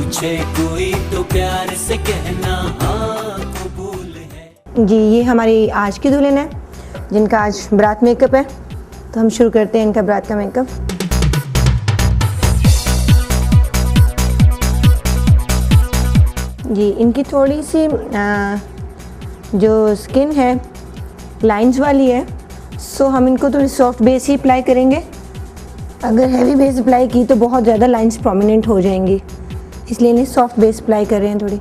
पूछे कोई तो प्यार से कहना हाँ कबूल है। जी, ये हमारी आज की दुल्हन है जिनका आज बारात मेकअप है, तो हम शुरू करते हैं इनका बारात का मेकअप। जी, इनकी थोड़ी सी जो स्किन है लाइंस वाली है, सो हम इनको थोड़ी सॉफ्ट बेस ही अप्लाई करेंगे। अगर हैवी बेस अप्लाई की तो बहुत ज़्यादा लाइंस प्रोमिनेंट हो जाएंगी, इसलिए इन्हें सॉफ्ट बेस अप्लाई कर रहे हैं थोड़ी।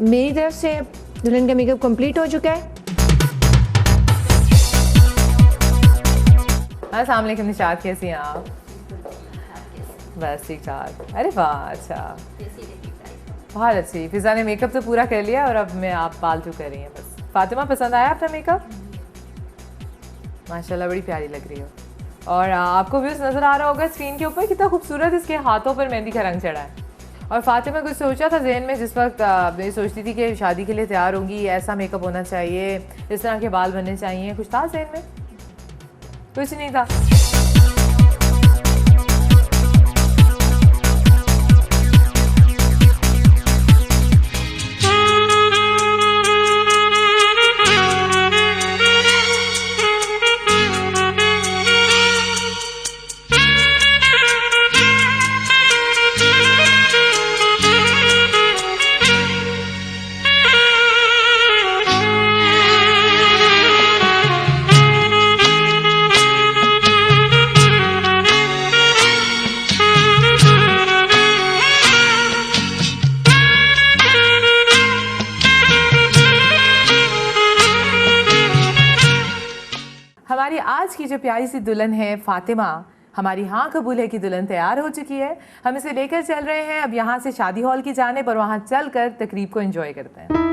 मेरी तरफ से दुल्हन का मेकअप कंप्लीट हो चुका है। अस्सलाम वालेकुम निशात, कैसी हैं आप? बस ठीक ठाक। अरे वाह, अच्छा, बहुत अच्छी। फिजा ने मेकअप तो पूरा कर लिया और अब मैं आप फालतू कर रही हैं बस। फातिमा, पसंद आया आपका मेकअप? माशाल्लाह बड़ी प्यारी लग रही हो। और आपको व्यूज़ नज़र आ रहा होगा स्क्रीन के ऊपर कितना खूबसूरत इसके हाथों पर मेहंदी का रंग चढ़ा है। और फातिमा कुछ सोचा था जहन में जिस वक्त मैं सोचती थी कि शादी के लिए तैयार होंगी, ऐसा मेकअप होना चाहिए, इस तरह के बाल बनने चाहिए, कुछ था जहन में? कुछ नहीं था। हमारी आज की जो प्यारी सी दुल्हन है फातिमा, हमारी हाँ कबूल है की दुल्हन तैयार हो चुकी है। हम इसे लेकर चल रहे हैं अब यहाँ से शादी हॉल की जानिब और वहाँ चलकर तकरीब को एंजॉय करते हैं।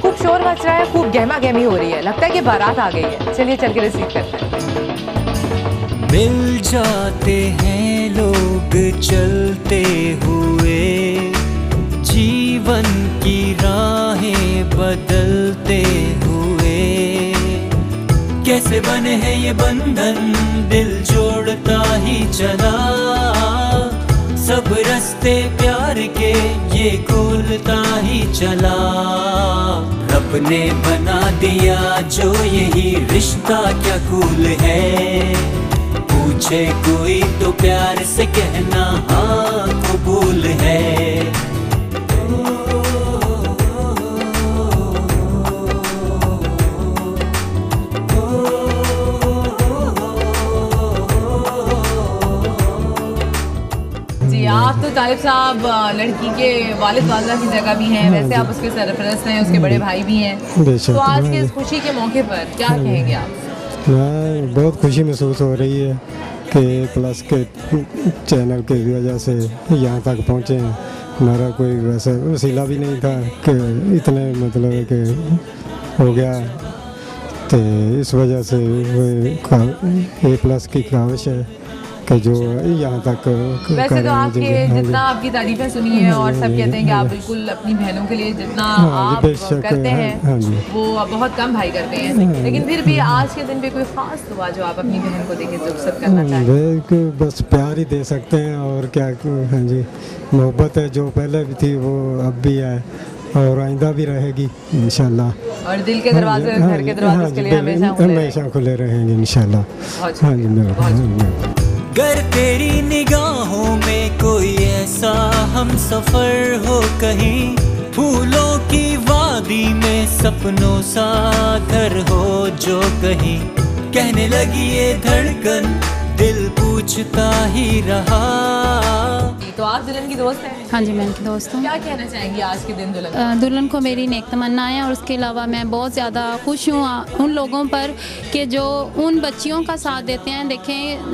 खूब शोर मच रहा है, खूब गहमा गहमी हो रही है, लगता है कि बारात आ गई है। चलिए चल के रिसीव करते हैं। मिल जाते हैं लोग चलते हुए, जीवन की राहें बदलते हुए। कैसे बने हैं ये बंधन, दिल जोड़ता ही चला, सब रास्ते प्यार के ये खोलता ही चला। रब ने बना दिया जो यही रिश्ता क्या कूल है, पूछे कोई तो प्यार से कहना हाँ कबूल है। आप तो तालिब साहब लड़की के वालिद वालिदा की जगह भी हैं, वैसे आप उसके सरपरस्त हैं, उसके बड़े भाई भी हैं, तो आज के इस खुशी के मौके पर क्या कहेंगे आप? बहुत खुशी महसूस हो रही है कि प्लस के चैनल की वजह से यहाँ तक पहुँचे हैं। हमारा कोई वैसा वसीला भी नहीं था कि इतने मतलब कि हो गया, तो इस वजह से A+ की ख्वाहिश है कि जो यहाँ तक। वैसे तो आपके जितना आपकी तारीफें सुनी है और सब कहते हैं कि आप बिल्कुल अपनी बहनों के लिए जितना आप करते हैं वो बहुत कम भाई करते हैं, लेकिन फिर भी आज के दिन पे कोई खास दुआ जो आप अपनी बहन को देके रुखसत करना चाहें? बस प्यार ही दे सकते हैं और क्या। हाँ जी, मोहब्बत है जो पहले भी थी वो अब भी है और आइंदा भी रहेगी इंशाल्लाह। और दिल के दरवाजे, घर के दरवाजे उसके लिए हमेशा खुले रहेंगे इंशाल्लाह। हाँ जी। गर तेरी निगाहों में कोई ऐसा हम सफर हो कहीं, फूलों की वादी में सपनों सा घर हो जो कहीं। कहने लगी ये धड़कन दिल पूछता ही रहा, तो आप दुल्हन की दोस्त हैं? हाँ जी, मैं इनकी दोस्त हूँ। क्या कहना चाहेंगी आज के दिन दुल्हन? दुल्हन को मेरी नेक तमन्नाएं हैं और उसके अलावा मैं बहुत ज़्यादा खुश हूँ उन लोगों पर कि जो उन बच्चियों का साथ देते हैं। देखें,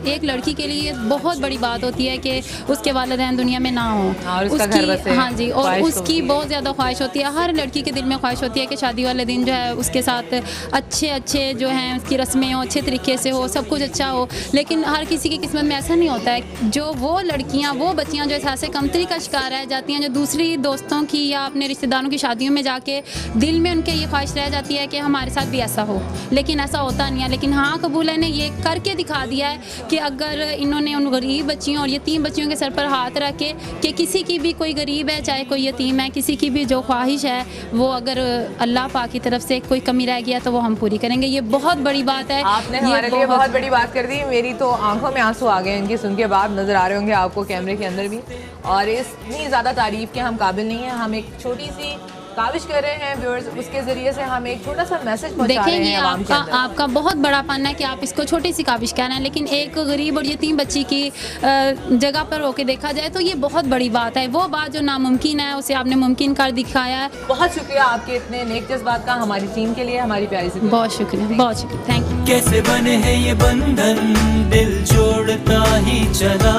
एक लड़की के लिए बहुत बड़ी बात होती है कि उसके वालिदैन दुनिया में ना हों, और उसका घर बसे। हाँ जी, और ख्वाहिश तो उसकी होती है। बहुत ज़्यादा ख्वाहिश होती है, हर लड़की के दिल में ख्वाहिश होती है कि शादी वाले दिन जो है उसके साथ अच्छे जो हैं उसकी रस्में हो, अच्छे तरीके से हो, सब कुछ अच्छा हो। लेकिन हर किसी की किस्मत में ऐसा नहीं होता है। जो वो लड़कियां, वो बच्चियां जो एहसास कमतरी का शिकार रह जाती हैं, जो दूसरी दोस्तों की या अपने रिश्तेदारों की शादियों में जाके दिल में उनके ये ख्वाहिश रह जाती है कि हमारे साथ भी ऐसा हो, लेकिन ऐसा होता नहीं है। लेकिन हाँ, कबूला ने ये करके दिखा दिया है कि अगर इन्होंने उन गरीब बच्चियों और यतीम बच्चियों के सर पर हाथ रख के कि किसी की भी कोई गरीब है, चाहे कोई यतीम है, किसी की भी जो ख्वाहिश है वो अगर अल्लाह पाक की तरफ से कोई कमी रह गया तो वो हम पूरी करेंगे। ये बहुत बड़ी बात है। आपने हमारे लिए बहुत बड़ी बात कर दी। मेरी तो आंखों में आंसू आ गए इनकी सुन के बाद, नजर आ रहे होंगे आपको कैमरे के अंदर भी। और इतनी ज़्यादा तारीफ के हम काबिल नहीं हैं। हम एक छोटी सी काविश कर रहे हैं व्यूअर्स, उसके ज़रिए से हम एक छोटा सा मैसेज पहुंचा रहे हैं आवाम के अंदर। आपका बहुत बड़ा पन्ना है कि आप इसको छोटी सी काविश कह रहे हैं, लेकिन एक गरीब और यतीम बच्ची की जगह पर होके देखा जाए तो ये बहुत बड़ी बात है। वो बात जो नामुमकिन है उसे आपने मुमकिन कर दिखाया है। बहुत शुक्रिया आपके इतने नेक जज्बात का हमारी टीम के लिए, हमारी प्यारी सी। बहुत शुक्रिया, बहुत शुक्रिया, थैंक यू। कैसे बने हैं ये बंधन, दिल जोड़ता ही चला,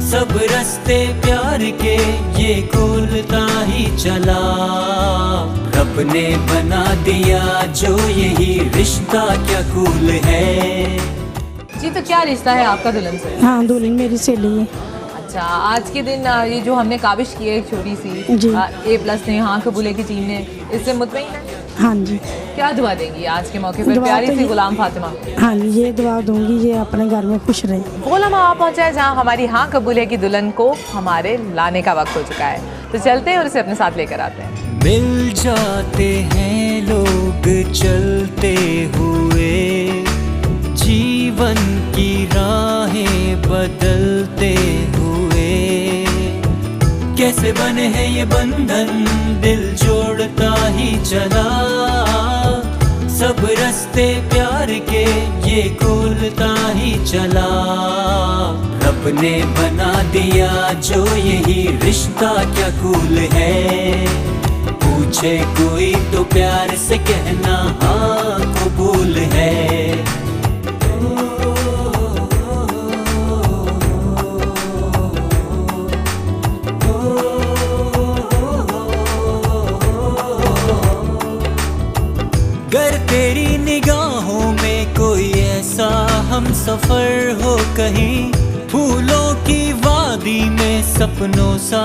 सब रास्ते प्यार के ये खोलता ही चला। रब ने बना दिया जो यही रिश्ता क्या कूल है। जी, तो क्या रिश्ता है आपका दुल्हन से? हाँ, दुल्हन मेरी सहेली है। अच्छा, आज के दिन ये जो हमने काविश की है एक छोटी सी जी। A+ ने, हाँ कबूले की टीम ने, इससे मुतमईन है? हाँ जी। क्या दुआ देंगी आज के मौके पर दुआ प्यारी तो सी ये- गुलाम फातिमा? हाँ जी, ये दुआ दूंगी ये अपने घर में खुश रहे। वो लम्हा आ पहुंचा है जहाँ हमारी हाँ कबूले की दुल्हन को हमारे लाने का वक्त हो चुका है। तो चलते हैं और उसे अपने साथ लेकर आते हैं। मिल जाते हैं लोग चलते हुए, जीवन की राहें बदलते हुए। कैसे बने हैं ये बंधन, दिल जोड़ता ही चला, सब रास्ते प्यार के ये खोलता ही चला। रब ने बना दिया जो यही रिश्ता क्या कूल है। पूछे कोई तो प्यार से कहना हाँ कबूल है। गर तेरी निगाहों में कोई ऐसा हम सफर हो कहीं, फूलों की वादी में सपनों सा